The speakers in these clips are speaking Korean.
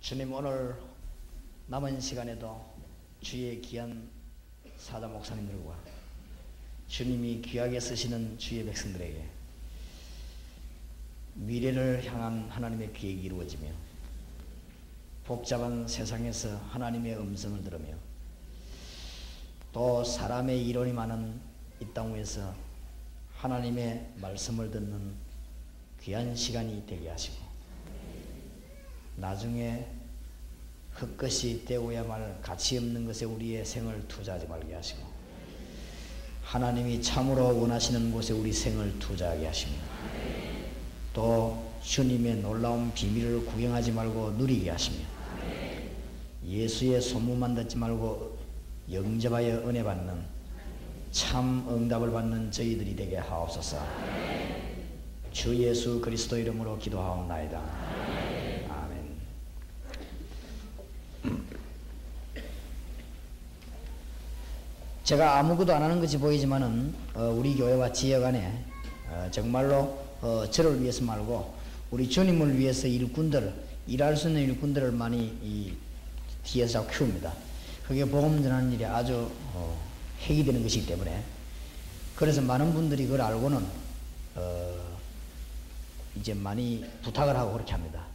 주님, 오늘 남은 시간에도 주의 귀한 사자 목사님들과 주님이 귀하게 쓰시는 주의 백성들에게 미래를 향한 하나님의 계획이 이루어지며 복잡한 세상에서 하나님의 음성을 들으며 또 사람의 이론이 많은 이 땅 위에서 하나님의 말씀을 듣는 귀한 시간이 되게 하시고, 나중에 흙것이 되고야 말 가치 없는 것에 우리의 생을 투자하지 말게 하시고, 하나님이 참으로 원하시는 곳에 우리 생을 투자하게 하시며, 또 주님의 놀라운 비밀을 구경하지 말고 누리게 하시며, 예수의 소문만 듣지 말고 영접하여 은혜 받는 참 응답을 받는 저희들이 되게 하옵소서. 주 예수 그리스도 이름으로 기도하옵나이다. 아멘. 제가 아무것도 안 하는 것이 보이지만은 우리 교회와 지역 안에 정말로 저를 위해서 말고 우리 주님을 위해서 일꾼들, 일할 수 있는 일꾼들을 많이 뒤에서 자꾸 키웁니다. 그게 복음 전하는 일이 아주 핵이 되는 것이기 때문에, 그래서 많은 분들이 그걸 알고는 이제 많이 부탁을 하고 그렇게 합니다.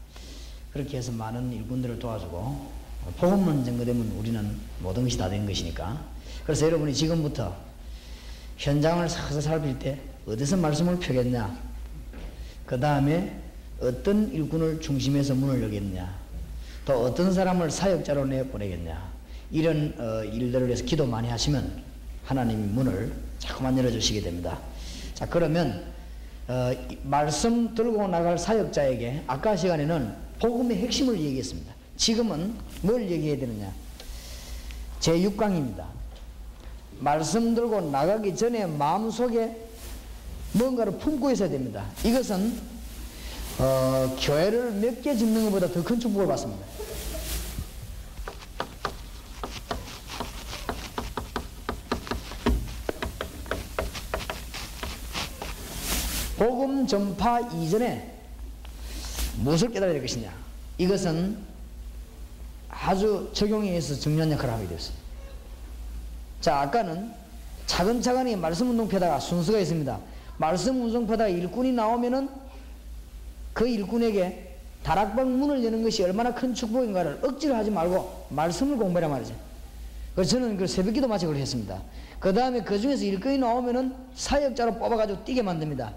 그렇게 해서 많은 일꾼들을 도와주고, 복음만 전거되면 우리는 모든 것이 다 된 것이니까. 그래서 여러분이 지금부터 현장을 살필 때 어디서 말씀을 펴겠냐, 그 다음에 어떤 일꾼을 중심해서 문을 열겠냐, 또 어떤 사람을 사역자로 내보내겠냐, 이런 일들을 위해서 기도 많이 하시면 하나님이 문을 자꾸만 열어주시게 됩니다. 자, 그러면 말씀 들고 나갈 사역자에게 아까 시간에는 복음의 핵심을 얘기했습니다. 지금은 뭘 얘기해야 되느냐, 제6강입니다. 말씀 들고 나가기 전에 마음속에 뭔가를 품고 있어야 됩니다. 이것은 교회를 몇 개 짓는 것보다 더 큰 축복을 받습니다. 복음 전파 이전에 무엇을 깨달아야 될 것이냐, 이것은 아주 적용에 의해서 중요한 역할을 하게 되었습니다. 자, 아까는 차근차근히 말씀 운동표에다가 순서가 있습니다. 말씀 운동표에다가 일꾼이 나오면은 그 일꾼에게 다락방 문을 여는 것이 얼마나 큰 축복인가를 억지로 하지 말고 말씀을 공부하란 말이죠. 그래서 저는 그 새벽기도 마치 그걸 했습니다. 그 다음에 그 중에서 일꾼이 나오면은 사역자로 뽑아가지고 뛰게 만듭니다.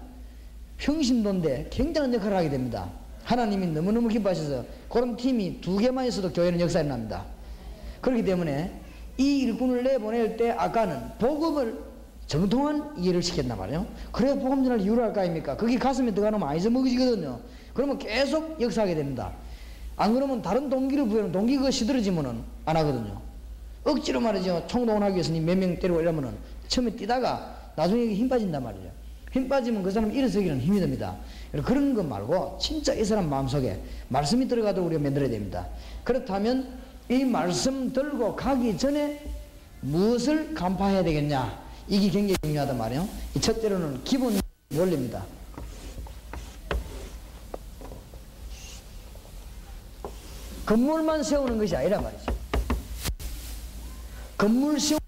평신도인데 굉장한 역할을 하게 됩니다. 하나님이 너무너무 기뻐하셔서 그런 팀이 2개만 있어도 교회는 역사에 납니다. 그렇기 때문에 이 일꾼을 내보낼 때 아까는 복음을 정통한 이해를 시켰단 말이에요. 그래야 복음 전할 이유를 할 거 아닙니까? 거기 가슴에 들어가면 안 잊어먹으시거든요. 그러면 계속 역사하게 됩니다. 안 그러면 다른 동기를 부여하면 동기가 시들어지면은 안 하거든요. 억지로 말이죠. 총동원 하기 위해서 몇 명 때리고 이러면은 처음에 뛰다가 나중에 힘 빠진단 말이죠. 힘 빠지면 그 사람 일어서기는 힘이 듭니다. 그런 거 말고 진짜 이 사람 마음속에 말씀이 들어가도록 우리가 만들어야 됩니다. 그렇다면 이 말씀 들고 가기 전에 무엇을 간파해야 되겠냐, 이게 굉장히 중요하단 말이에요. 첫째로는 기본 원리입니다. 건물만 세우는 것이 아니란 말이죠. 건물 세우는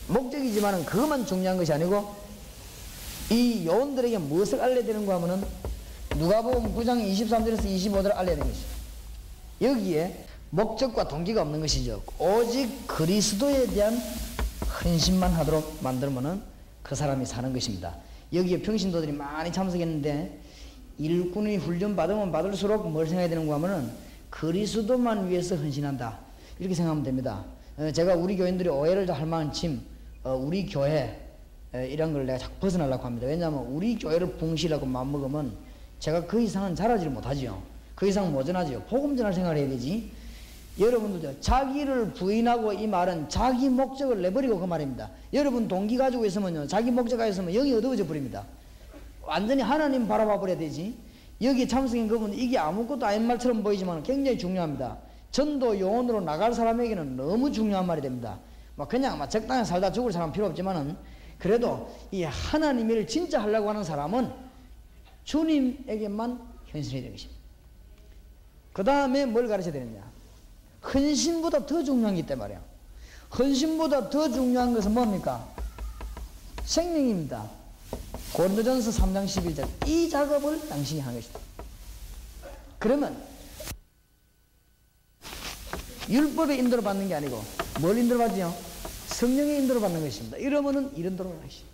목적이지만 그것만 중요한 것이 아니고, 이 요원들에게 무엇을 알려야 되는가 하면은 누가복음 9장 23절에서 25절을 알려야 되는 것이죠. 여기에 목적과 동기가 없는 것이죠. 오직 그리스도에 대한 헌신만 하도록 만들면은 그 사람이 사는 것입니다. 여기에 평신도들이 많이 참석했는데, 일꾼이 훈련 받으면 받을수록 뭘 생각해야 되는가 하면은 그리스도만 위해서 헌신한다, 이렇게 생각하면 됩니다. 제가 우리 교인들이 오해를 할 만한 우리 교회 이런 걸 내가 자꾸 벗어나려고 합니다. 왜냐하면 우리 교회를 붕시라고 마음먹으면 제가 그 이상은 잘하지를 못하지요. 그 이상은 모자라지요. 복음 전할 생각을 해야 되지. 여러분들도 자기를 부인하고, 이 말은 자기 목적을 내버리고 그 말입니다. 여러분 동기 가지고 있으면요, 자기 목적가 있으면 영이 어두워져 버립니다. 완전히 하나님 바라봐 버려야 되지. 여기 참석인 그분 이게 아무것도 아닌 말처럼 보이지만 굉장히 중요합니다. 전도 요원으로 나갈 사람에게는 너무 중요한 말이 됩니다. 그냥 적당히 살다 죽을 사람 필요 없지만은, 그래도 이 하나님 일을 진짜 하려고 하는 사람은 주님에게만 현실해야 되는 것입니다. 그 다음에 뭘 가르쳐야 되느냐? 헌신보다 더 중요한 게 있단 말이야. 헌신보다 더 중요한 것은 뭡니까? 생명입니다. 고린도전서 3장 11절. 이 작업을 당신이 하는 것이다. 그러면 율법의 인도를 받는 게 아니고 뭘 인도를 받지요? 성령의 인도를 받는 것입니다. 이러면은 이런 도로 가는 것이죠.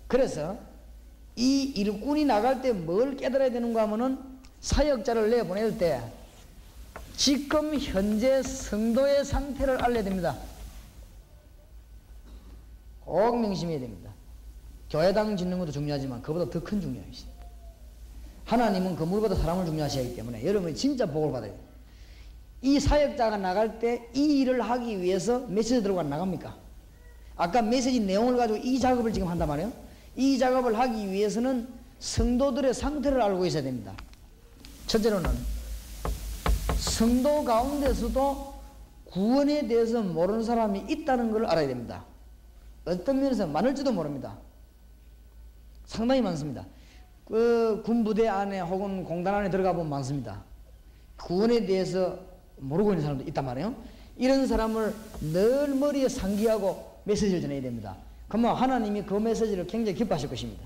그래서 이 일꾼이 나갈 때 뭘 깨달아야 되는가 하면은 사역자를 내보낼 때 지금 현재 성도의 상태를 알려야 됩니다. 꼭 명심해야 됩니다. 교회당 짓는 것도 중요하지만 그보다 더 큰 중요한 것이다. 하나님은 건물보다 사람을 중요하시기 때문에 여러분이 진짜 복을 받아야 돼요. 이 사역자가 나갈 때 이 일을 하기 위해서 메시지 들고 나갑니까? 아까 메시지 내용을 가지고 이 작업을 지금 한단 말이에요. 이 작업을 하기 위해서는 성도들의 상태를 알고 있어야 됩니다. 첫째로는 성도 가운데서도 구원에 대해서 모르는 사람이 있다는 걸 알아야 됩니다. 어떤 면에서 많을지도 모릅니다. 상당히 많습니다. 그 군부대 안에 혹은 공단 안에 들어가 보면 많습니다. 구원에 대해서 모르고 있는 사람도 있단 말이에요. 이런 사람을 늘 머리에 상기하고 메시지를 전해야 됩니다. 그러면 하나님이 그 메시지를 굉장히 기뻐하실 것입니다.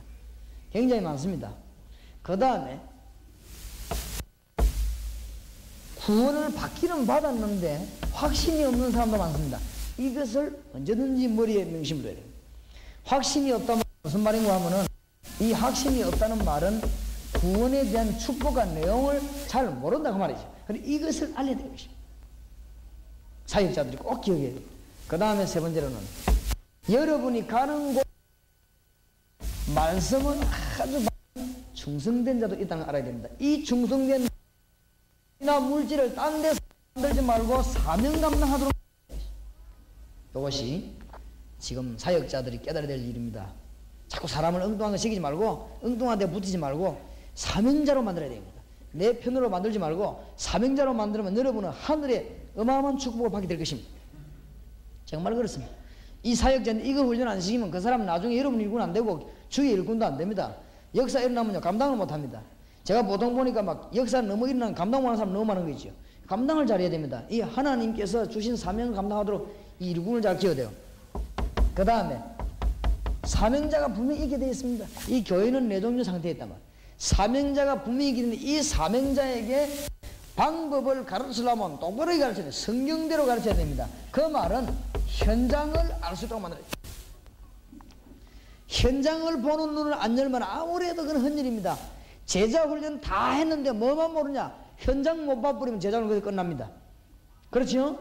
굉장히 많습니다. 그 다음에 구원을 받기는 받았는데 확신이 없는 사람도 많습니다. 이것을 언제든지 머리에 명심을 해야 됩니다. 확신이 없다면 무슨 말인가 하면은 이 확신이 없다는 말은 구원에 대한 축복과 내용을 잘 모른다고 말이죠. 그런데 이것을 알려야 되는 것입니다. 사역자들이 꼭 기억해야 돼요. 그 다음에 세 번째로는 여러분이 가는 곳 말씀은 아주 충성된 자도 있다는 걸 알아야 됩니다. 이 충성된 나 물질을 딴 데서 만들지 말고 사명 감당하도록. 이것이 지금 사역자들이 깨달아야 될 일입니다. 자꾸 사람을 엉뚱한 거 시키지 말고 엉뚱한 데 붙이지 말고 사명자로 만들어야 됩니다. 내 편으로 만들지 말고 사명자로 만들면 여러분은 하늘에 어마어마한 축복을 받게 될 것입니다. 정말 그렇습니다. 이 사역자는 이거 훈련 안 시키면 그 사람 나중에 여러분 일군 안 되고 주의 일군도 안 됩니다. 역사 일어나면요 감당을 못 합니다. 제가 보통 보니까 막 역사 너무 일어나는 감당 못하는 사람 너무 많은 거 있죠. 감당을 잘해야 됩니다. 이 하나님께서 주신 사명을 감당하도록 이 일군을 잘 키워야 돼요. 그 다음에 사명자가 분명히 있게 되어 있습니다. 이 교회는 내종류 상태에 있단 말이에요. 사명자가 분명히 있는데 이 사명자에게 방법을 가르치려면 똑바로 가르쳐야 돼요. 성경대로 가르쳐야 됩니다. 그 말은 현장을 알 수 있도록 만들어야 돼요. 현장을 보는 눈을 안 열면 아무래도 그건 헛일입니다. 제자 훈련 다 했는데 뭐만 모르냐? 현장 못 봐버리면 제자 훈련이 끝납니다. 그렇죠?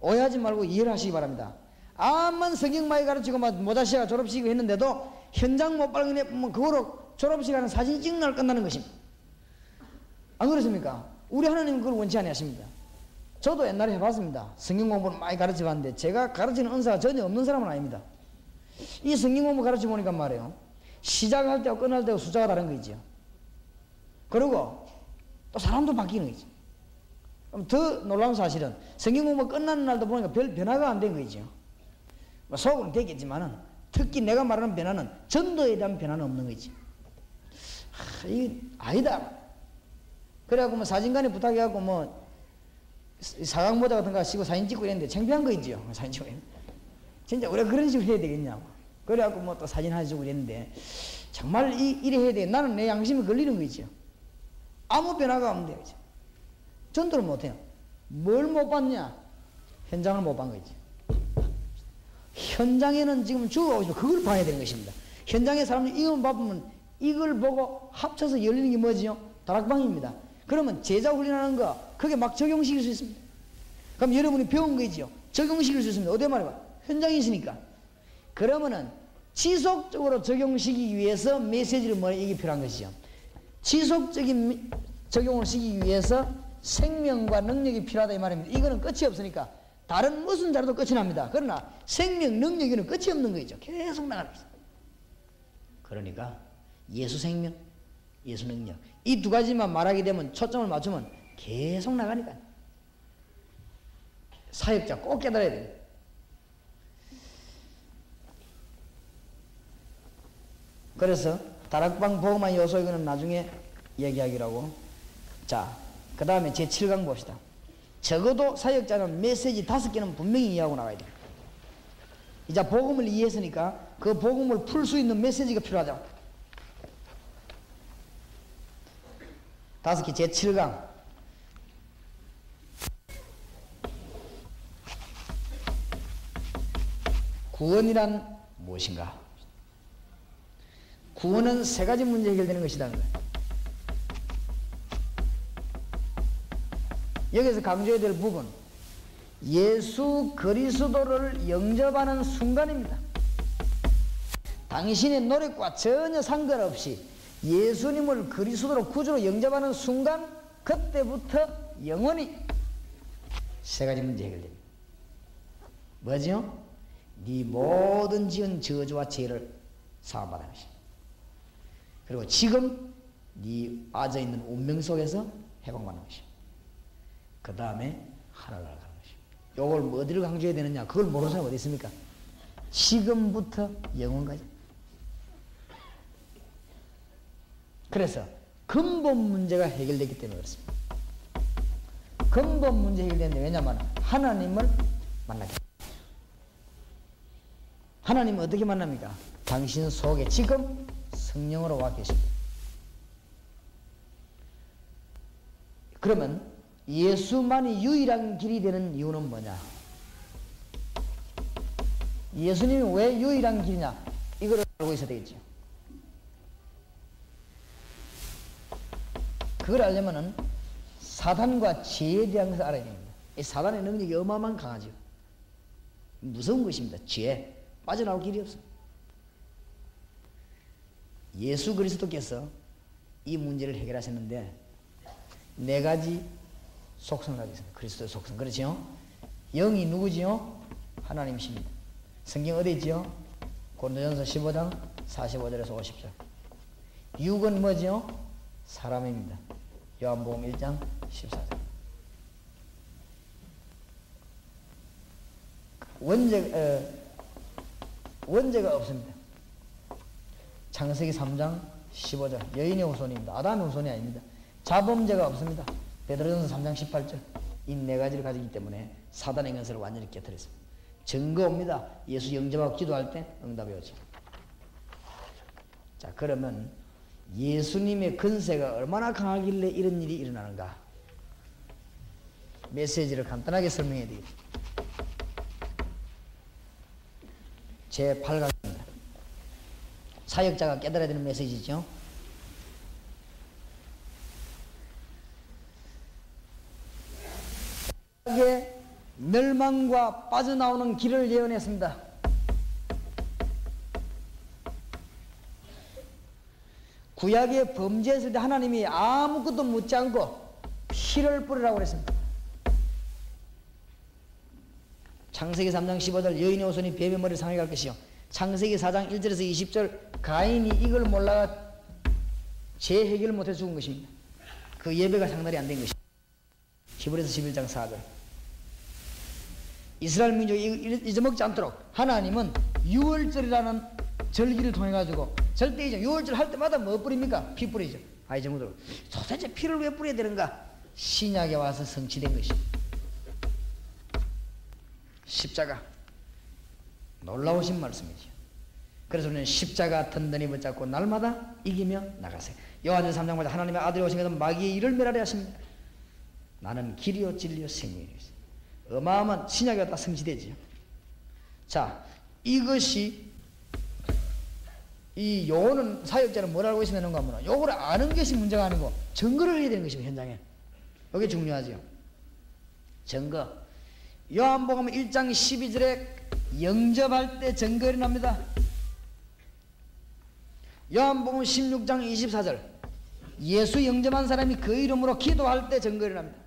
오해하지 말고 이해를 하시기 바랍니다. 암만 성경 많이 가르치고 막 모자시가 졸업식이고 했는데도 현장 못 발견해보면 그거로 졸업식하는 사진 찍는 날 끝나는 것입니다. 안 그렇습니까? 우리 하나님은 그걸 원치 않으십니다. 저도 옛날에 해봤습니다. 성경 공부를 많이 가르쳐봤는데 제가 가르치는 은사가 전혀 없는 사람은 아닙니다. 이 성경 공부 가르쳐 보니까 말이에요. 시작할 때와 끝날 때와 숫자가 다른 거 있죠. 그리고 또 사람도 바뀌는 거죠. 그럼 더 놀라운 사실은 성경 공부 끝나는 날도 보니까 별 변화가 안 된 거죠. 속으로는 되겠지만은 특히 내가 말하는 변화는 전도에 대한 변화는 없는 거지. 이 아니다. 그래갖고 뭐 사진관에 부탁해갖고 뭐 사각 모자 같은 거 쓰고 사진 찍고 이랬는데 창피한 거 있죠. 사진 찍고 있는데. 진짜 우리가 그런 식으로 해야 되겠냐고. 그래갖고 뭐 또 사진 하나 주고 이랬는데 정말 이래 해야 돼. 나는 내 양심이 걸리는 거 있죠. 아무 변화가 없는데 그죠. 전도를 못해요. 뭘 못 봤냐? 현장을 못 본 거지. 현장에는 지금 주가 오시면 그걸 봐야 되는 것입니다. 현장에 사람들이 이걸 봐보면 이걸 보고 합쳐서 열리는 게 뭐지요? 다락방입니다. 그러면 제자 훈련하는 거 그게 막 적용시킬 수 있습니다. 그럼 여러분이 배운 거 있죠? 적용시킬 수 있습니다. 어디 말해봐? 현장에 있으니까. 그러면은 지속적으로 적용시키기 위해서 메시지를 뭐냐 이게 필요한 것이죠. 지속적인 적용을 시키기 위해서 생명과 능력이 필요하다 이 말입니다. 이거는 끝이 없으니까 다른 무슨 자료도 끝이 납니다. 그러나 생명, 능력에는 끝이 없는 거죠. 계속 나가는 거죠. 그러니까 예수 생명, 예수 능력 이 두 가지만 말하게 되면 초점을 맞추면 계속 나가니까 사역자 꼭 깨달아야 돼요. 그래서 다락방 보호만 요소 이거는 나중에 얘기하기라고. 자, 그 다음에 제7강 봅시다. 적어도 사역자는 메시지 5개는 분명히 이해하고 나가야 돼요. 이제 복음을 이해했으니까 그 복음을 풀 수 있는 메시지가 필요하죠. 5개 제7강. 구원이란 무엇인가? 구원은 3가지 문제 해결되는 것이다. 여기서 강조해야 될 부분, 예수 그리스도를 영접하는 순간입니다. 당신의 노력과 전혀 상관없이 예수님을 그리스도로 구주로 영접하는 순간, 그때부터 영원히 3가지 문제 해결됩니다. 뭐죠? 네 모든 지은 저주와 죄를 사함받는 것입니다. 그리고 지금 네 빠져있는 운명 속에서 해방받는 것입니다. 그 다음에 하늘나라 가는 것입니다. 이걸 뭐 어디를 강조해야 되느냐? 그걸 모르는 사람 어디 있습니까? 지금부터 영원까지. 그래서 근본 문제가 해결됐기 때문에 그렇습니다. 근본 문제 해결되는데, 왜냐하면 하나님을 만나게. 하나님은 어떻게 만납니까? 당신 속에 지금 성령으로 와 계십니다. 그러면 예수만이 유일한 길이 되는 이유는 뭐냐? 예수님이 왜 유일한 길이냐? 이걸 알고 있어야 되겠죠. 그걸 알려면은 사단과 죄에 대한 것을 알아야 됩니다. 이 사단의 능력이 어마어마한 강하죠. 무서운 것입니다. 죄. 빠져나올 길이 없어. 예수 그리스도께서 이 문제를 해결하셨는데 4가지 속성을 가지고 있습니다. 그리스도의 속성. 그렇죠? 영이 누구지요? 하나님이십니다. 성경 어디 있지요? 고린도전서 15장 45절에서 50절. 육은 뭐지요? 사람입니다. 요한복음 1장 14절. 원죄가 없습니다. 창세기 3장 15절. 여인의 후손입니다. 아담의 후손이 아닙니다. 자범죄가 없습니다. 베드로전서 3장 18절. 이 4가지를 가지기 때문에 사단의 권세를 완전히 깨뜨렸습니다. 증거입니다. 예수 영접하고 기도할 때 응답이 오죠. 자, 그러면 예수님의 권세가 얼마나 강하길래 이런 일이 일어나는가? 메시지를 간단하게 설명해 드리겠습니다. 제8강입니다. 사역자가 깨달아야 되는 메시지죠. 구약의 멸망과 빠져나오는 길을 예언했습니다. 구약의 범죄했을 때 하나님이 아무것도 묻지 않고 피를 뿌리라고 그랬습니다. 창세기 3장 15절 여인의 후손이 뱀의 머리를 상하게 할 것이요. 창세기 4장 1절에서 20절 가인이 이걸 몰라가 죄 해결을 못해 죽은 것입니다. 그 예배가 상달이 안 된 것입니다. 히브리서 11장 4절. 이스라엘 민족이 잊어먹지 않도록 하나님은 유월절이라는 절기를 통해 가지고 절대 이제 유월절 할 때마다 뭐 뿌립니까? 피 뿌리죠. 아이 정도로 도대체 피를 왜 뿌려야 되는가? 신약에 와서 성취된 것입니다. 십자가. 놀라우신 말씀이죠. 그래서 우리는 십자가 든든히 붙잡고 날마다 이기며 나가세요. 요한일서 3장 보자. 하나님의 아들이 오신 것은 마귀의 일을 멸하려 하십니다. 나는 길이요 진리요 생명이요. 어마어마한 신약이 갖다 성취되지요. 자, 이것이 이 요거는 사역자는 뭘 알고 있으면 되는가 하면 요거를 아는 것이 문제가 아니고 증거를 해야 되는 것입니다. 현장에. 이게 중요하죠. 증거. 요한복음 1장 12절에 영접할 때 증거 일어납니다. 요한복음 16장 24절 예수 영접한 사람이 그 이름으로 기도할 때 증거 일어납니다.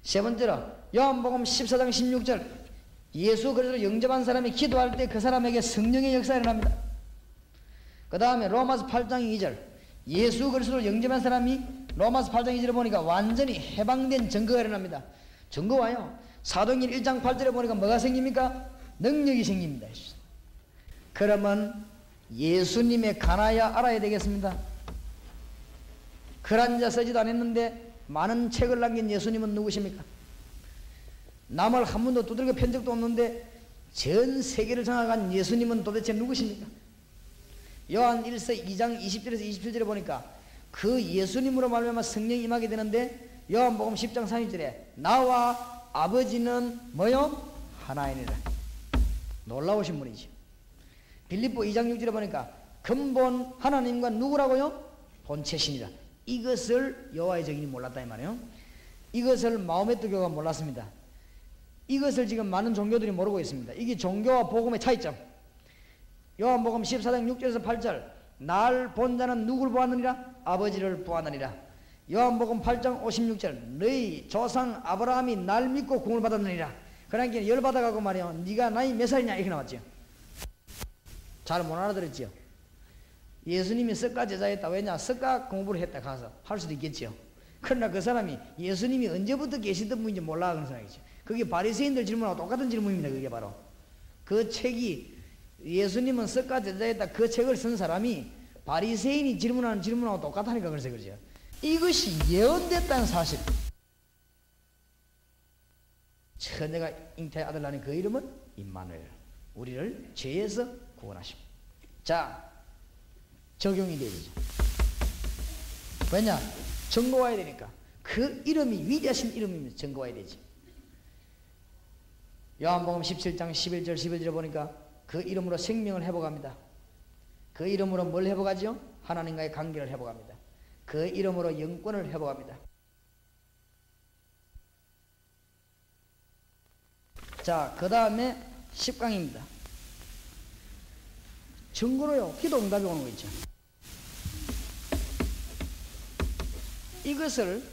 세 번째로 요한복음 14장 16절 예수 그리스도를 영접한 사람이 기도할 때 그 사람에게 성령의 역사가 일어납니다. 그 다음에 로마서 8장 2절 예수 그리스도를 영접한 사람이 로마서 8장 2절에 보니까 완전히 해방된 증거가 일어납니다. 증거 와요. 사도행전 1장 8절에 보니까 뭐가 생깁니까? 능력이 생깁니다. 그러면 예수님의 가나야 알아야 되겠습니다. 글 한 자 쓰지도 않았는데 많은 책을 남긴 예수님은 누구십니까? 남을 한 번도 두들겨 편 적도 없는데 전 세계를 장악한 예수님은 도대체 누구십니까? 요한 1서 2장 20절에서 27절에 보니까 그 예수님으로 말미암아 성령이 임하게 되는데 요한복음 10장 30절에 나와 아버지는 뭐요? 하나이니라. 놀라우신 분이죠. 빌립보 2장 6절에 보니까 근본 하나님과 누구라고요? 본체시니라. 이것을 여호와의 증인이 몰랐다 이 말이에요. 이것을 마호메트 교가 몰랐습니다. 이것을 지금 많은 종교들이 모르고 있습니다. 이게 종교와 복음의 차이점. 요한복음 14장 6절에서 8절 날 본 자는 누구를 보았느니라? 아버지를 보았느니라. 요한복음 8장 56절 너희 조상 아브라함이 날 믿고 구원을 받았느니라. 그러니까 열받아가고 말이야 네가 나이 몇 살이냐 이렇게 나왔죠. 잘 못 알아들었지요. 예수님이 석가 제자였다. 왜냐? 석가 공부를 했다 가서 할 수도 있겠지요. 그러나 그 사람이 예수님이 언제부터 계시던 분인지 몰라 그런 생각이죠. 그게 바리새인들 질문하고 똑같은 질문입니다. 그게 바로 그 책이 예수님은 석가 제자였다 그 책을 쓴 사람이 바리새인이 질문하는 질문하고 똑같다니까 그래서 그러죠. 이것이 예언됐다는 사실. 처녀가 잉태의 아들 낳은 그 이름은 임마누엘. 우리를 죄에서 구원하십니다. 자, 적용이 되죠. 왜냐? 증거 와야 되니까. 그 이름이 위대하신 이름입니다. 증거 와야 되지. 요한복음 17장 11절 11절에 보니까 그 이름으로 생명을 회복합니다. 그 이름으로 뭘 회복하죠? 하나님과의 관계를 회복합니다. 그 이름으로 영권을 회복합니다. 자, 그 다음에 10강입니다. 증거로요, 기도 응답이 오는 거 있죠. 이것을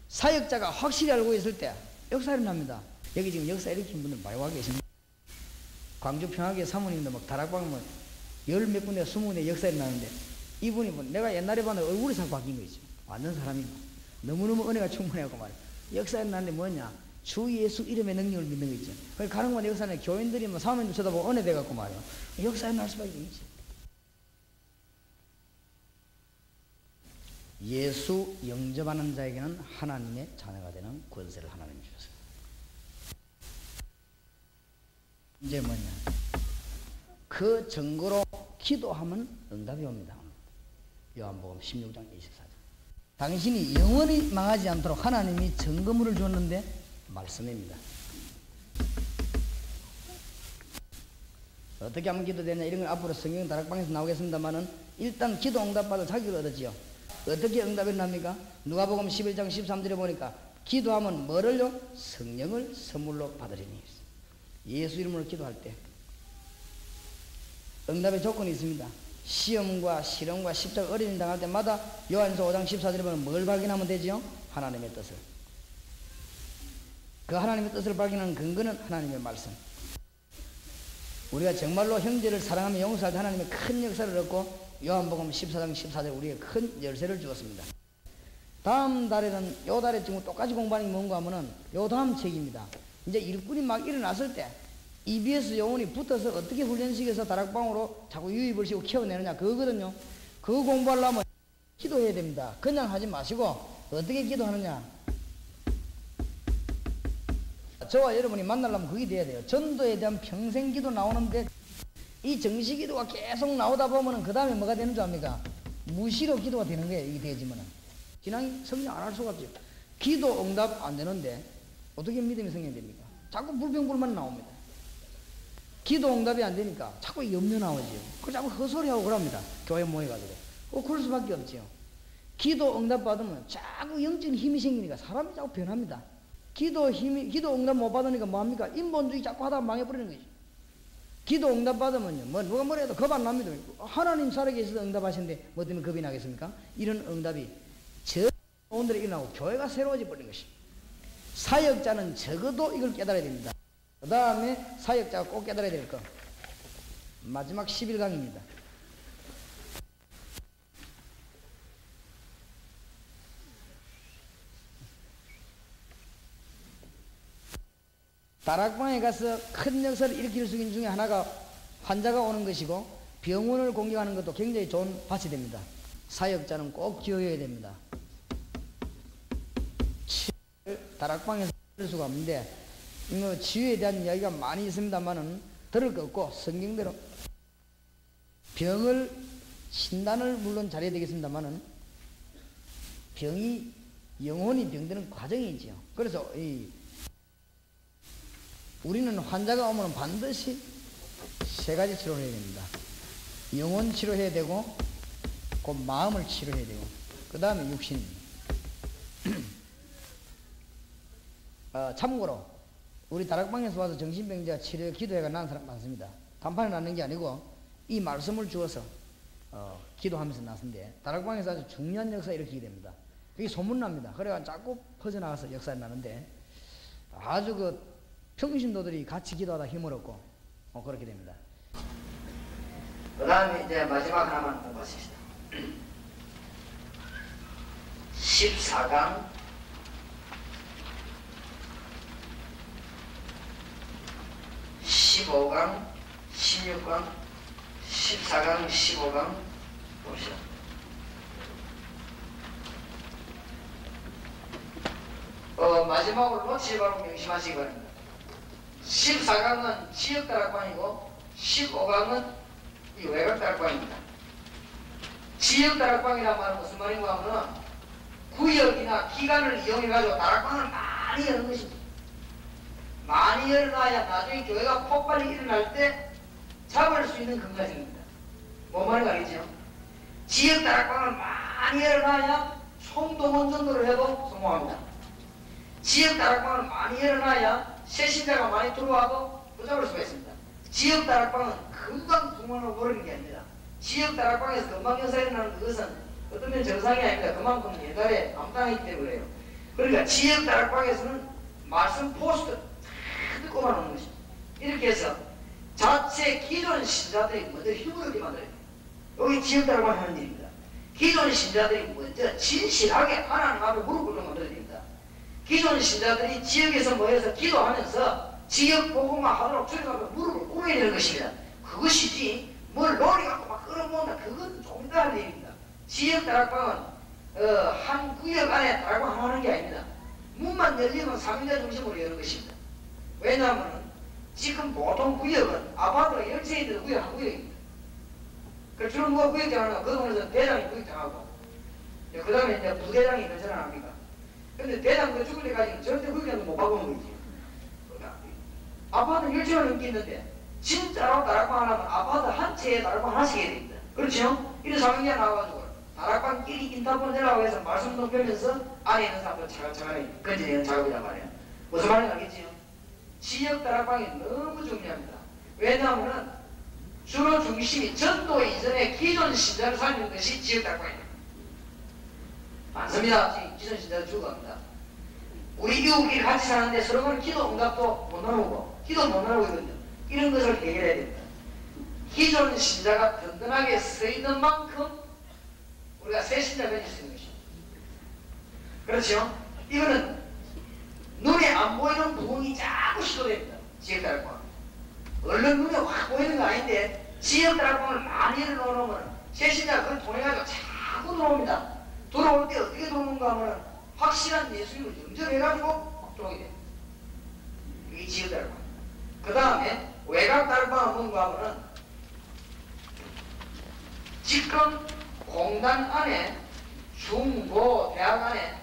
사역자가 확실히 알고 있을 때 역사 일어납니다. 여기 지금 역사 일으킨 분들 많이 와 계십니다. 광주 평화교회 사모님도 막 다락방 뭐 열 몇 군데 20군데 역사 일어나는데 이분이 뭐 내가 옛날에 봤는데 얼굴이 싹 바뀐 거 있죠. 완전 사람이고 너무너무 은혜가 충분해갖고 말이야. 역사 일어나는데 뭐냐? 주 예수 이름의 능력을 믿는 거 있죠. 그걸 가는 곳에 역사는 교인들이 뭐 사모님도 쳐다보고 은혜 돼갖고 말이야. 역사 일어날 수밖에 없지. 예수 영접하는 자에게는 하나님의 자녀가 되는 권세를 하나님이 주셨어요. 이제 뭐냐? 그 증거로 기도하면 응답이 옵니다. 요한복음 16장 24절. 당신이 영원히 망하지 않도록 하나님이 증거물을 줬는데 말씀입니다. 어떻게 하면 기도되냐 이런 건 앞으로 성경 다락방에서 나오겠습니다만은 일단 기도 응답받을 자격을 얻었지요. 어떻게 응답이 납니까? 누가복음 11장 13절에 보니까 기도하면 뭐를요? 성령을 선물로 받으리니. 예수 이름으로 기도할 때 응답의 조건이 있습니다. 시험과 실험과 십자가 어린이 당할 때마다 요한서 5장 14절에 보면 뭘 발견하면 되지요? 하나님의 뜻을. 그 하나님의 뜻을 발견하는 근거는 하나님의 말씀. 우리가 정말로 형제를 사랑하며 용서할 때 하나님의 큰 역사를 얻고 요한복음 14장 14절 우리에게 큰 열쇠를 주었습니다. 다음 달에는 요 달에 지금 똑같이 공부하는 게 뭔가 하면은 요 다음 책입니다. 이제 일꾼이 막 일어났을 때 EBS 요원이 붙어서 어떻게 훈련시켜서 다락방으로 자꾸 유입을 시키고 키워내느냐 그거거든요. 그거 공부하려면 기도해야 됩니다. 그냥 하지 마시고 어떻게 기도하느냐. 저와 여러분이 만나려면 그게 돼야 돼요. 전도에 대한 평생 기도 나오는데 이 정식 기도가 계속 나오다 보면은 그 다음에 뭐가 되는 줄 압니까? 무시로 기도가 되는 거예요. 이게 되지만은 신앙이 성장 안 할 수가 없죠. 기도 응답 안 되는데 어떻게 믿음이 성장됩니까? 자꾸 불평불만 나옵니다. 기도 응답이 안 되니까 자꾸 염려 나오죠. 그 자꾸 헛소리하고 그럽니다. 교회 모여가지고. 그럴 수밖에 없지요. 기도 응답 받으면 자꾸 영적인 힘이 생기니까 사람이 자꾸 변합니다. 기도 응답 못 받으니까 뭐합니까? 인본주의 자꾸 하다가 망해버리는 거지. 기도 응답 받으면요. 뭐 누가 뭐라 해도 겁 안 납니다. 하나님 살아계셔서 응답하시는데 뭐 때문에 겁이 나겠습니까? 이런 응답이 저 오늘에 일어나고 교회가 새로워져 버린 것이. 사역자는 적어도 이걸 깨달아야 됩니다. 그 다음에 사역자가 꼭 깨달아야 될 거. 마지막 11강입니다. 다락방에 가서 큰 역사를 일으킬 수 있는 중에 하나가 환자가 오는 것이고 병원을 공격하는 것도 굉장히 좋은 밭이 됩니다. 사역자는 꼭 기억해야 됩니다. 치유를 다락방에서 들을 수가 없는데 뭐 치유에 대한 이야기가 많이 있습니다만은 들을 거 없고 성경대로 병을 진단을 물론 잘해야 되겠습니다만은 병이 영혼이 병드는 과정이지요. 그래서 우리는 환자가 오면 반드시 세 가지 치료를 해야 됩니다. 영혼 치료해야 되고 그 마음을 치료해야 되고 그 다음에 육신입니다. 참고로 우리 다락방에서 와서 정신병자 치료 기도회가 난 사람 많습니다. 간판에 났는 게 아니고 이 말씀을 주어서 기도하면서 났는데 다락방에서 아주 중요한 역사 일으키게 됩니다. 그게 소문납니다. 그래가 자꾸 퍼져나가서 역사가 나는데 아주 그 평신도들이 같이 기도하다 힘을 얻고 그렇게 됩니다. 그 다음에 이제 마지막 하나만 공부하십시다. 14강 15강 16강 14강 15강 봅시다. 마지막으로 놓치지 말고 명심하시기 바랍니다. 14강은 지역다락방이고 15강은 이 외곽다락방입니다. 지역다락방이란 말은 무슨 말인가 하면 구역이나 기간을 이용해가지고 다락방을 많이 여는 것입니다. 많이 일어나야 나중에 교회가 폭발이 일어날 때 잡을 수 있는 근거입니다. 뭐 말인가 알겠죠? 지역 다락방을 많이 일어나야 총동원 전도를 해도 성공합니다. 지역 다락방을 많이 일어나야 새신자가 많이 들어와도 붙잡을 수가 있습니다. 지역 다락방은 금방 동원을 버리는 게 아닙니다. 지역 다락방에서 금방 역사 일어나는 그것은 어떤 면 정상이 아닙니다. 그만큼 옛날에 암당했기 때문에 그래요. 그러니까 지역 다락방에서는 말씀 포스트 듣고만 오는 것입니다. 이렇게 해서 자체 기존 신자들이 먼저 힘을 얻게 만들어요. 여기 지역 다락방 하는 일입니다. 기존 신자들이 먼저 진실하게 하나님 앞에 무릎 꿇게 만들어야 됩니다. 기존 신자들이 지역에서 모여서 기도하면서 지역 복음화 하도록 주님 앞에 무릎을 꿇어야 되는 것입니다. 그것이지 뭘 놀이갖고 막 끌어모은다 그건 좀 다른 일입니다. 지역 다락방은 한 구역 안에 다락방 하는 게 아닙니다. 문만 열리면 사명자 중심으로 여는 것입니다. 왜냐하면 지금 보통 구역은 아파트가 열채 있는 구역 한 구역입니다. 그 주로 누가 구역장하나 그 동네에서 대장이 구역장하고 그 다음에 이제 부대장이 그처럼 합니까? 근데 대장 그 죽을 때까지는 절대 구역장도 못 바꾸는 거지. 아파트 열채가 넘게 있는데 진짜로 다락방 하려면 아파트 한 채에 다락방 하나씩 해야 됩니다. 그렇죠? 이런 사명자 나와가지고 다락방끼리 인터폰 내라고 해서 말씀 높이면서 안에 있는 사람들 차근차근히 건져내는 작업이란 말이에요. 무슨 말인지 알겠지요? 지역 다락방이 너무 중요합니다. 왜냐하면 주로 중심이 전도 이전에 기존 신자를 살리는 것이 지역 다락방입니다. 많습니다. 지금 기존 신자를 죽어갑니다. 우리 이웃끼리 같이 사는데 서로 간에 기도 응답도 못 나누고 기도 못 나누고 있거든요. 이런 것을 해결해야 됩니다. 기존 신자가 든든하게 서 있는 만큼 우리가 새 신자가 될 수 있는 것입니다. 그렇죠? 이거는 눈에 안 보이는 부분이 자꾸 시도됩니다. 지역 다락방. 얼른 눈에 확 보이는 거 아닌데 지역 다락방을 많이 열어놓으면 새 신자가 그걸 통해가지고 자꾸 들어옵니다. 들어올 때 어떻게 들어오는가 하면 확실한 예수님을 염전해가지고 막 들어오게 됩니다. 이게 지역 다락방. 그 다음에 외곽 다락방은 뭔가 하면은 지금 공단 안에 중고 대학 안에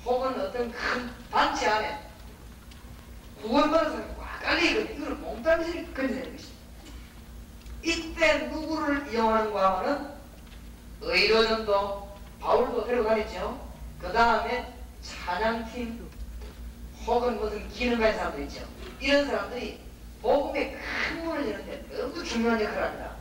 혹은 어떤 큰 단체 안에 구원받은 사람이 꽉 깔리거든요. 이걸 몽땅이 건져내는 것입니다. 이때 누구를 이용하는가 하면은 의료전도 바울도 데려가겠죠. 그 다음에 찬양팀 혹은 무슨 기능 가진 사람들 있죠. 이런 사람들이 복음의 큰 문을 여는데 너무 중요한 역할을 합니다.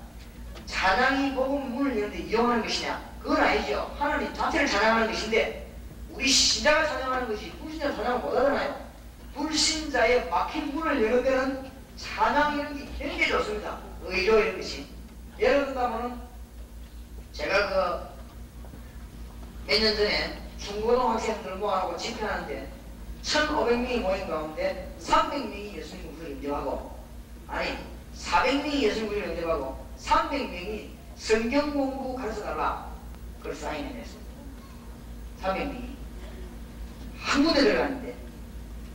찬양이 복음 문을 여는데 이용하는 것이냐? 그건 아니죠. 하나님 자체를 찬양하는 것인데 우리 신자가 찬양하는 것이 불신자 찬양을 못하잖아요. 불신자의 막힌 문을 여는 데는 찬양 이런 게 굉장히 좋습니다. 의료 이런 것이. 예를 들자면은 제가 몇 년 전에 중고등학생들 모아놓고 집회하는데 1,500명이 모인 가운데 300명이 예수님 구주를 영접하고 아니 400명이 예수님 구주를 영접하고 300명이 성경 공부 가르쳐달라. 그걸 사인해냈습니다. 300명이 한 군데 들어갔는데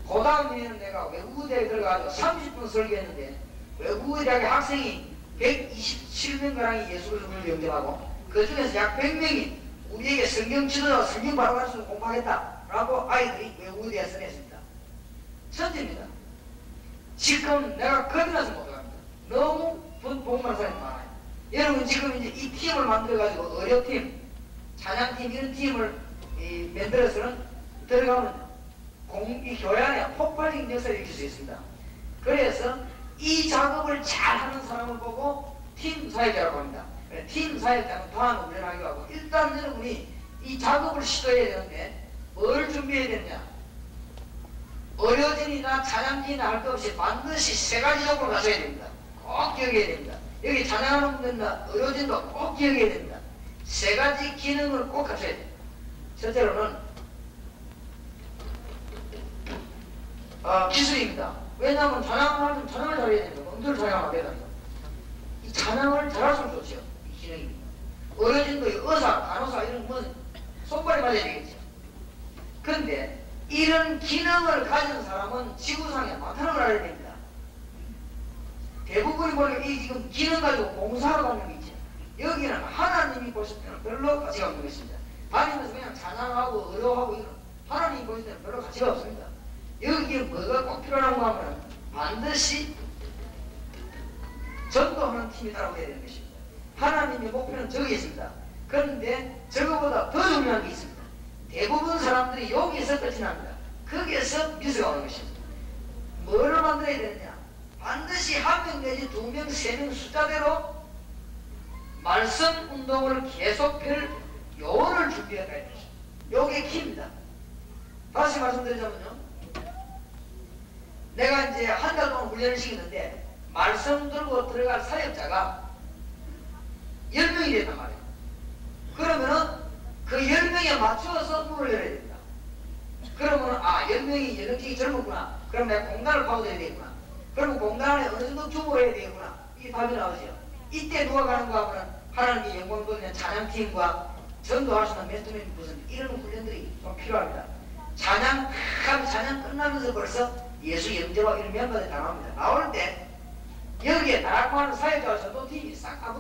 그 다음에는 내가 외국어대에 들어가서 30분 설교했는데 외국어대학의 학생이 127명가량이 예수를 영접하고 그 중에서 약 100명이 우리에게 성경 지도자 성경 바로 가르쳐 공부하겠다라고 아이들이 외국어대에 써냈습니다. 천재입니다. 지금 내가 겁이 나서 못합니다. 너무 복음하는 사람이 많아요. 여러분 지금 이제 이 팀을 만들어가지고 의료팀, 찬양팀 이런 팀을 만들어서는 들어가면 이 교회 안에 폭발적인 역사를 일으킬 수 있습니다. 그래서 이 작업을 잘하는 사람을 보고 팀 사역자라고 합니다. 팀 사역자는 다음 훈련하기로 하고 일단 여러분이 이 작업을 시도해야 되는데 뭘 준비해야 되느냐? 의료진이나 찬양팀이나 할 것 없이 반드시 세 가지 조건을 가져야 됩니다. 꼭 기억해야 됩니다. 여기 찬양하는 분들이나 의료진도 꼭 기억해야 됩니다. 세 가지 기능을 꼭 갖춰야 됩니다. 첫째로는 기술입니다. 왜냐하면 찬양을 하면 찬양을 잘해야 됩니다. 음도를 찬양하면 안 됩니다. 이 찬양을 잘할수록 좋죠. 이 기능입니다. 의료진도 의사, 간호사 이런 건 손발이 맞아야 되겠죠. 그런데 이런 기능을 가진 사람은 지구상에 많다는 걸 알아야 됩니다. 대부분이 보니까 이 지금 기능 가지고 봉사하러 가는 게 있죠. 여기는 하나님이 보실 때는 별로 가치가 없는 것입니다. 다니면서 그냥 찬양하고 의료하고 이런 하나님이 보실 때는 별로 가치가 없습니다. 여기에 뭐가 꼭 필요한가 하면 반드시 전도하는 팀이라고 해야 되는 것입니다. 하나님의 목표는 저기 있습니다. 그런데 저거보다 더 중요한 게 있습니다. 대부분 사람들이 여기에서 끝이 납니다. 거기에서 미스가 오는 것입니다. 뭐를 만들어야 되느냐? 반드시 한 명 내지 두 명, 세 명 숫자대로 말씀 운동을 계속할 요원을 준비해야 될 것입니다. 요게 키입니다. 다시 말씀드리자면요. 내가 이제 한 달 동안 훈련을 시키는데 말씀 들고 들어갈 사역자가 10명이 됐단 말이에요. 그러면은 그 10명에 맞추어서 문을 열어야 됩니다. 그러면은 10명이 연령직이 젊었구나. 그럼 내가 공단을 파고들어야 되겠구나. 그러면 공단에 어느 정도 규모로 해야 되겠구나. 이게 답이 나오죠. 이때 누가 가는가 하면 하나님의 영광 돌리는 찬양팀과 전도할 수 있는 멘토링 무슨 이런 훈련들이 좀 필요합니다. 찬양 끝나면서 벌써 예수 영접하고 이런 멤버들이 다 나옵니다. 나올 때 여기에 다락방하는 사회자와 전도팀이 싹 다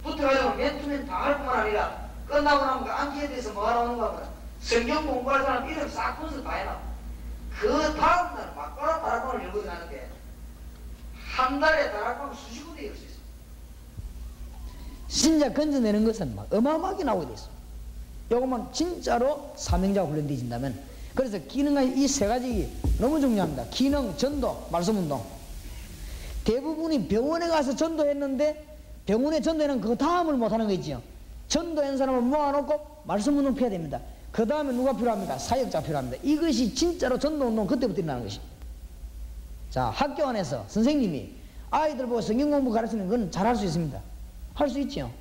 붙어가지고 멘토링 다 할 뿐만 아니라 끝나고 나면 그 암기에 대해서 뭐 하러 오는가 하면 성경 공부할 사람 이름 싹 분석 다 해놔. 그 다음날 막바로 다락방을 열고 가는데 한 달에 다락방 수십 군데 열 수 있어요. 신자 건져내는 것은 막 어마어마하게 나오게 돼 있어. 요것만 진짜로 사명자가 훈련되어진다면, 그래서 기능의 이 세 가지 너무 중요합니다. 기능, 전도, 말씀운동. 대부분이 병원에 가서 전도했는데 병원에 전도에는 그 다음을 못하는 거 있죠. 전도한 사람을 모아놓고 말씀운동 펴야 됩니다. 그 다음에 누가 필요합니까? 사역자 필요합니다. 이것이 진짜로 전도운동 그때부터 일어나는 것입니다. 자, 학교 안에서 선생님이 아이들 보고 성경 공부 가르치는 건 잘할 수 있습니다. 할 수 있죠.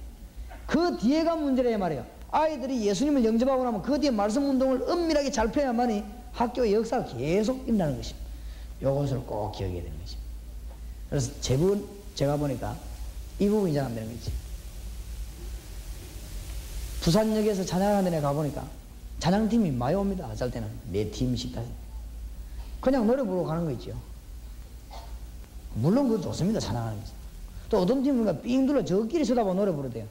그 뒤에가 문제래요 말이에요. 아이들이 예수님을 영접하고 나면 그 뒤에 말씀운동을 은밀하게 잘 펴야만이 학교의 역사가 계속 일어나는 것입니다. 이것을 꼭 기억해야 되는 것입니다. 그래서 제가 보니까 이 부분이 잘 안 되는 거지. 부산역에서 찬양하는 데 가보니까 찬양팀이 많이 옵니다. 어쩔 때는 4팀씩 다. 그냥 노래 부르고 가는 거 있죠. 물론 그거 좋습니다. 찬양하는 거. 또 어떤 팀은 삥 둘러 저끼리 쳐다보고 노래 부르대요.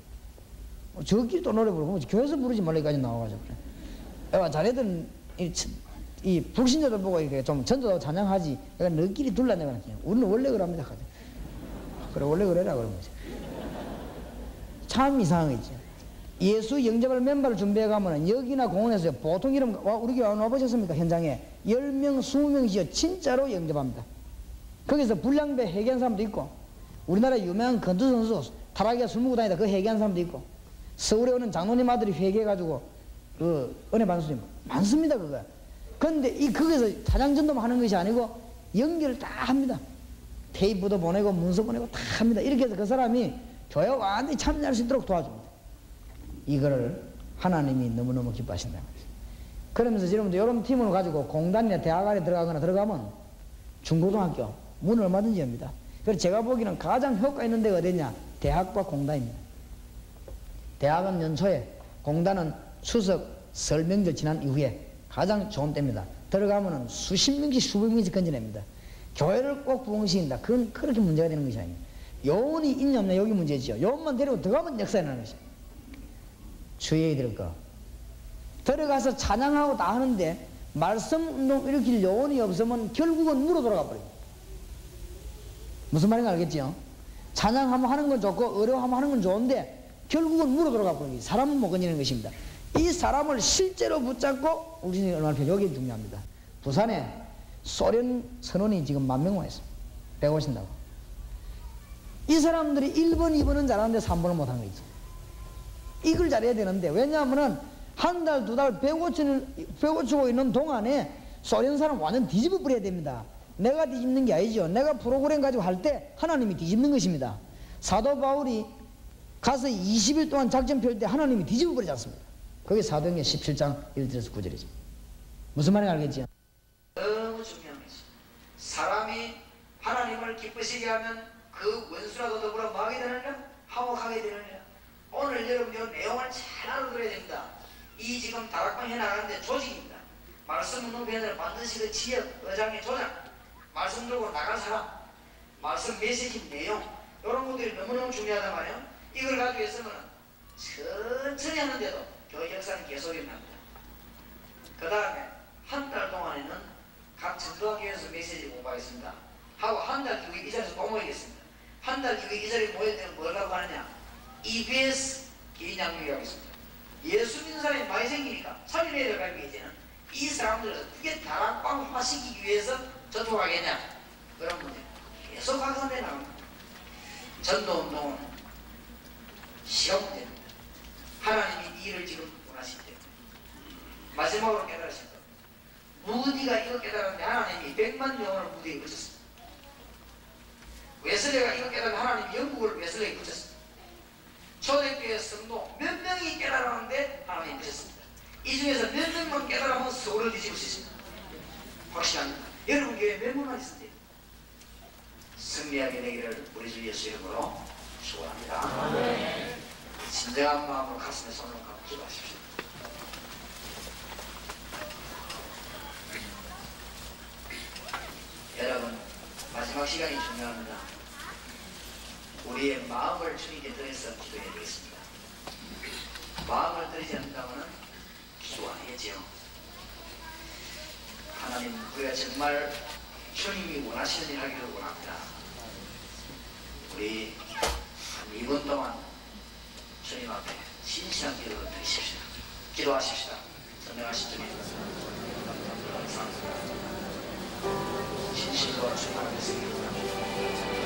저끼리 또 노래 부르고 교회에서 부르지 말라까지 나와가지고 그래. 자네들은 이 불신자들 보고 이렇게 좀 전도 찬양하지. 내가 너끼리 둘러내가 우리는 원래 그럽니다. 그래 원래 그래라 그런 거지. 참 이상한 거 있죠. 예수 영접할 멤버를 준비해 가면은 여기나 공원에서 보통 이름 우리 교회 와보셨습니까? 현장에 10명, 20명씩 진짜로 영접합니다. 거기서 불량배 회개한 사람도 있고, 우리나라 유명한 건투 선수 타락에 술 먹고 다니다 그 회개한 사람도 있고, 서울에 오는 장로님 아들이 회개해가지고 그 은혜 받는 사람이 많습니다. 그거. 그런데 거기서 찬양전도만 하는 것이 아니고 연결을 다 합니다. 테이프도 보내고 문서 보내고 다 합니다. 이렇게 해서 그 사람이 교회 완전히 참여할 수 있도록 도와줍니다. 이거를 하나님이 너무너무 기뻐하신다는 거죠. 그러면서 여러분들 이런 팀을 가지고 공단이나 대학 안에 들어가면 중고등학교 문을 얼마든지 엽니다. 그래서 제가 보기에는 가장 효과 있는 데가 어디냐? 대학과 공단입니다. 대학은 연초에, 공단은 추석 설 명절 지난 이후에 가장 좋은 때입니다. 들어가면은 수십 명씩 수백 명씩 건져냅니다. 교회를 꼭 부흥시킨다. 그건 그렇게 문제가 되는 것이 아니에요. 요원이 있냐 없냐 여기 문제죠. 요원만 데리고 들어가면 역사에 나는 것이죠. 주의해야 될 거. 들어가서 찬양하고 다 하는데 말씀 운동 일으킬 요원이 없으면 결국은 물어 돌아가 버려요. 무슨 말인지 알겠죠? 찬양하면 하는 건 좋고 어려워하면 하는 건 좋은데 결국은 물어 돌아가 버리는 거예요. 사람은 못 건지는 것입니다. 이 사람을 실제로 붙잡고 우리는 얼마나 필요, 여기 중요합니다. 부산에 소련 선원이 지금 10,000명 와 있습니다. 배우신다고. 이 사람들이 1번, 2번은 잘하는데 3번을 못하는 거지. 이걸 잘해야 되는데, 왜냐하면은 한 달, 두 달 배워주고 있는 동안에 소련 사람 완전 뒤집어 버려야 됩니다. 내가 뒤집는 게 아니죠. 내가 프로그램 가지고 할 때 하나님이 뒤집는 것입니다. 사도 바울이 가서 20일 동안 작전 펼 때 하나님이 뒤집어 버리지 않습니다. 그게 사도행전 17장 1절에서 9절이죠. 무슨 말인지 알겠죠? 너무 중요한 것이, 사람이 하나님을 기쁘시게 하면 그 원수라도 더불어 뭐하게 되느냐? 화목하게 되느냐? 오늘 여러분 이 내용을 잘 알아들어야 됩니다. 이 지금 다락방 해나가는데 조직입니다. 말씀 운동회는 반드시 그 지역, 의장의 조장, 말씀 들고 나갈 사람, 말씀 메시지 내용, 이런 것들이 너무너무 중요하단 말이에요. 이걸 가지고 있으면 천천히 하는데도 교회 역사는 계속 일어납니다. 그 다음에 한 달 동안에는 각 전도학교에서 메시지 공부하겠습니다. 하고 한 달 뒤에 이 자리에서 또 모이겠습니다. 한 달 뒤에 이 자리에 모여야 되면 뭘 하고 하느냐? EBS 개인 양육이 하겠습니다. 예수 믿는 사람이 많이 생기니까 살인해야 될 거예요. 이제는 이 사람들을 어떻게 다락방화시키기 위해서 저쪽 하겠냐? 그런 문제 계속 확산돼 나갑니다. 전도운동은 시험 문제입니다. 하나님이 이 일을 지금 원하실 때 마지막으로 깨달으신 것, 무디가 이거 깨달았는데 하나님이 100만 영혼을 무디에 붙였습니다. 웨슬레가 이거 깨달은 하나님이 영국을 웨슬레에 붙였습니다. 초대교회 성도 몇 명이 깨달았는데 하나님이 붙였습니다. 이 중에서 몇 명만 깨달으면 서울을 뒤집을 수 있습니다. 확실합니다. 여러분 교회에 몇 명만 있으세요? 승리하게 되기를 우리 주 예수 이름으로 축원합니다. 진정한 마음으로 가슴에 손을 감고 기도하십시오. 여러분, 마지막 시간이 중요합니다. 우리의 마음을 주님께 드려서 기도해야 되겠습니다. 마음을 드리지 않는다면 기도 안 하겠지요. 하나님, 우리가 정말 주님이 원하시는 일 하기를 원합니다. 우리 한 2분 동안 주님 앞에 진실한 기도를 드리십시오. 기도하십시다. 전능하신 주님, 감사합니다. 진실과 주님 앞에 서기를 원합니다.